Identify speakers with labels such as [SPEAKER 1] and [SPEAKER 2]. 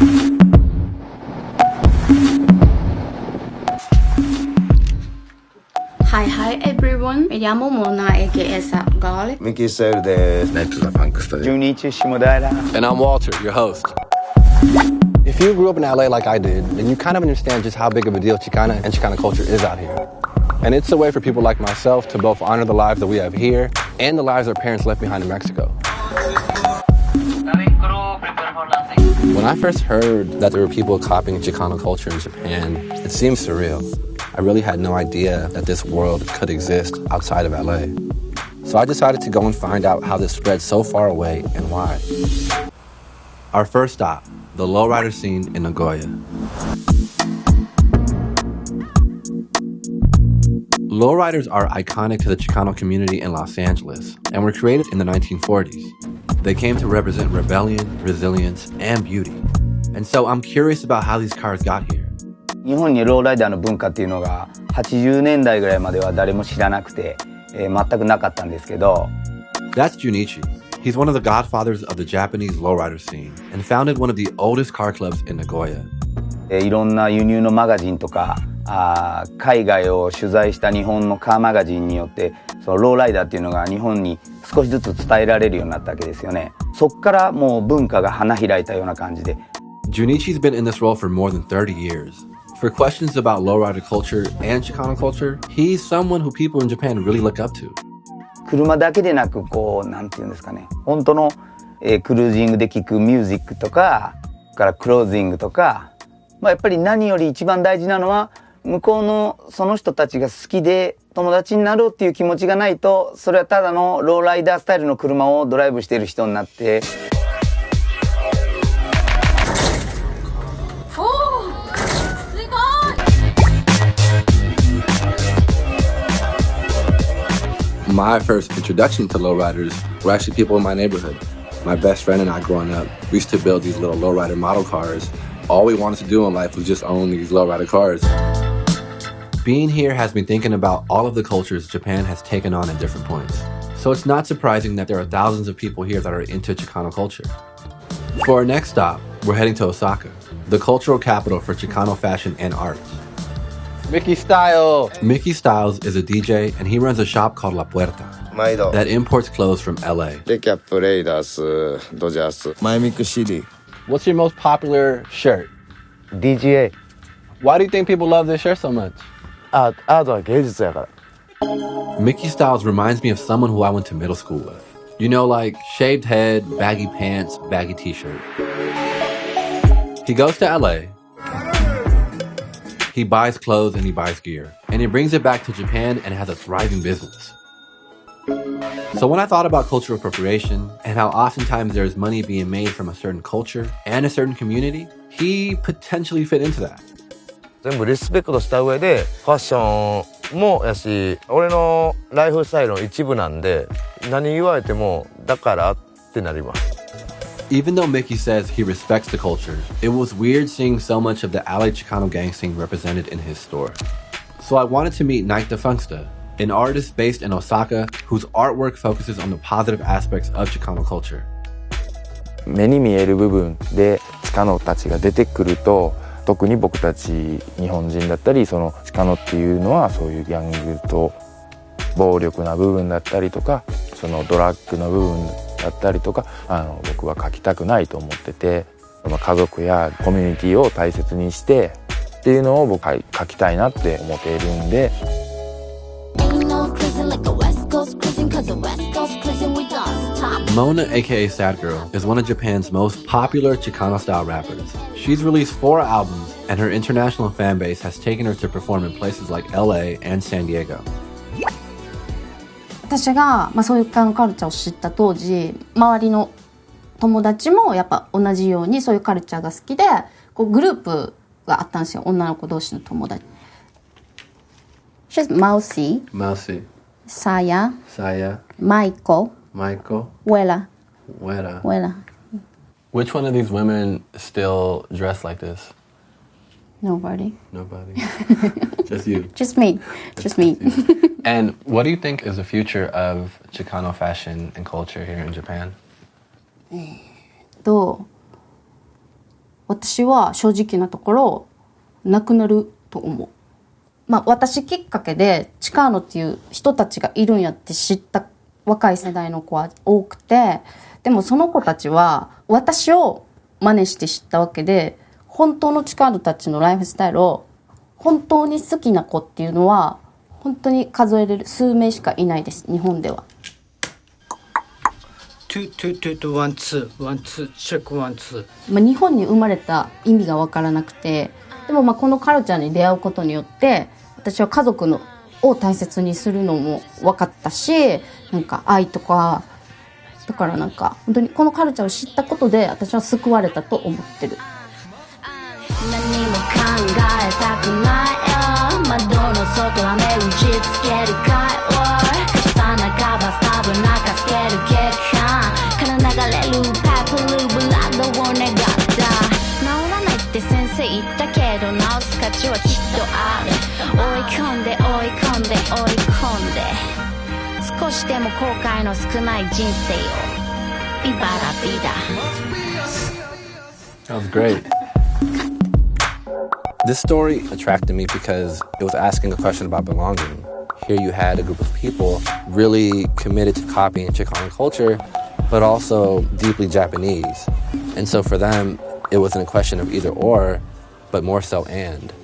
[SPEAKER 1] Hi everyone. Me llamo Mona, aka Subculture.
[SPEAKER 2] Mickey desu.
[SPEAKER 3] Next is Punk Study.
[SPEAKER 4] Junichi Shimodaira.
[SPEAKER 3] And I'm Walter, your host.
[SPEAKER 5] If you grew up in LA like I did, then you kind of understand just how big of a deal Chicana and Chicano culture is out here. And it's a way for people like myself to both honor the lives that we have here and the lives our parents left behind in Mexico. When I first heard that there were people copying Chicano culture in Japan, it seemed surreal. I really had no idea that this world could exist outside of LA. So I decided to go and find out how this spread so far away and why. Our first stop, the lowrider scene in Nagoya. Lowriders are iconic to the Chicano community in Los Angeles and were created in the 1940s. They came to represent rebellion, resilience, and beauty. And so I'm curious about how these cars got here.
[SPEAKER 4] 日本にローライダーの文化っていうのが80年代ぐらいまでは誰も知らなくて、全くなかったんですけど。
[SPEAKER 5] That's Junichi. He's one of the godfathers of the Japanese lowrider scene and founded one of the oldest car clubs in Nagoya.
[SPEAKER 4] いろんな輸入のマガジンとか海外を取材した日本のカーマガジンによってそのローライダーっていうのが日本に少しずつ伝えられるようになったわけですよね。そっからもう文化が花開いたような感じで。
[SPEAKER 5] Junichi's been in this role for more than 30 years. For questions about lowrider culture and Chicano culture, he's someone who people in Japan really look up to.
[SPEAKER 4] 車だけでなくこうなんていうんですかね、本当の、クルージングで聴くミュージックとか、からクロージングとか、やっぱり何より一番大事なのは向こうのその人たちが好きで友達になろうっていう気持ちがないと、それはただのローライダースタイルの車をドライブしている人になって。
[SPEAKER 5] My first introduction to lowriders were actually people in my neighborhood. My best friend and I growing up, we used to build these little lowrider model cars. All we wanted to do in life was just own these lowrider cars. Being here has me thinking about all of the cultures Japan has taken on at different points. So it's not surprising that there are thousands of people here that are into Chicano culture. For our next stop, we're heading to Osaka, the cultural capital for Chicano fashion and art.
[SPEAKER 3] Mickey Style.
[SPEAKER 5] Mickey Styles is a DJ and he runs a shop called La Puerta that imports clothes from LA.
[SPEAKER 2] Miami City.
[SPEAKER 5] What's your most popular shirt?
[SPEAKER 4] DGA.
[SPEAKER 5] Why do you think people love this shirt so much?
[SPEAKER 4] アートは芸術やから。
[SPEAKER 5] Mickey Styles reminds me of someone who I went to middle school with. You know, like shaved head, baggy pants, baggy t-shirt. He goes to LA. He buys clothes and he buys gear. And he brings it back to Japan and has a thriving business. So when I thought about cultural appropriation and how oftentimes there's money being made from a certain culture and a certain community, he potentially fit into that.
[SPEAKER 6] 全部リスペクトした上でファッションもやし、俺のライフスタイルの一部なんで、何言われてもだからってなります。
[SPEAKER 5] Even though Mickey says he respects the culture, it was weird seeing so much of the LA Chicano gang scene represented in his store. So I wanted to meet Nike Funksta, an artist based in Osaka whose artwork focuses on the positive aspects of Chicano culture.
[SPEAKER 7] 目に見える部分でチカノたちが出てくると、特に僕たち日本人だったり、そのチカノっていうのはそういうギャングと暴力な部分だったりとか、そのドラッグの部分だったりとか、僕は書きたくないと思ってて、家族やコミュニティを大切にしてっていうのを僕は書きたいなって思っているんで。
[SPEAKER 5] Mona, aka Sad Girl, is one of Japan's most popular Chicano-style rappers. She's released 4 albums, and her international fan base has taken her to perform in places like LA and San Diego.
[SPEAKER 1] 私が、そういうカルチャーを知った当時、周りの友達もやっぱ同じようにそういうカルチャーが好きで、こうグループがあったんですよ、女の子同士の友達。She's Mousy, Saya, Michael, Wella.
[SPEAKER 5] Which one of these women still dress like this?
[SPEAKER 1] Nobody.
[SPEAKER 5] Just you.
[SPEAKER 1] Just me.
[SPEAKER 5] And what do you think is the future of Chicano fashion and culture here in Japan?
[SPEAKER 1] 私は正直なところなくなると思う。私きっかけでチカーノっていう人たちがいるんやって知った若い世代の子は多くて、でもその子たちは私を真似して知ったわけで、本当のチカーノたちのライフスタイルを本当に好きな子っていうのは本当に数えれる数名しかいないです、日本では。
[SPEAKER 8] ワンツーチェックワンツー。
[SPEAKER 1] 日本に生まれた意味が分からなくて、でもこのカルチャーに出会うことによって私は家族のを大切にするのも分かったし、なんか愛とか、だからなんか本当にこのカルチャーを知ったことで私は救われたと思ってる。
[SPEAKER 9] 何も考えたくないよ、窓の外は目打ちつける会話、重なかバスタブ泣かせる血管から流れるパープルブラッドを願った。治らないって先生言ったけど治す価値はきっとある。追い込んで追い込んで追い込んで、少しでも後悔の少ない人生をビバラビダ。
[SPEAKER 5] That was great. This story attracted me because it was asking a question about belonging. Here you had a group of people really committed to copying Chicano culture, but also deeply Japanese. And so for them, it wasn't a question of either or, but more so and.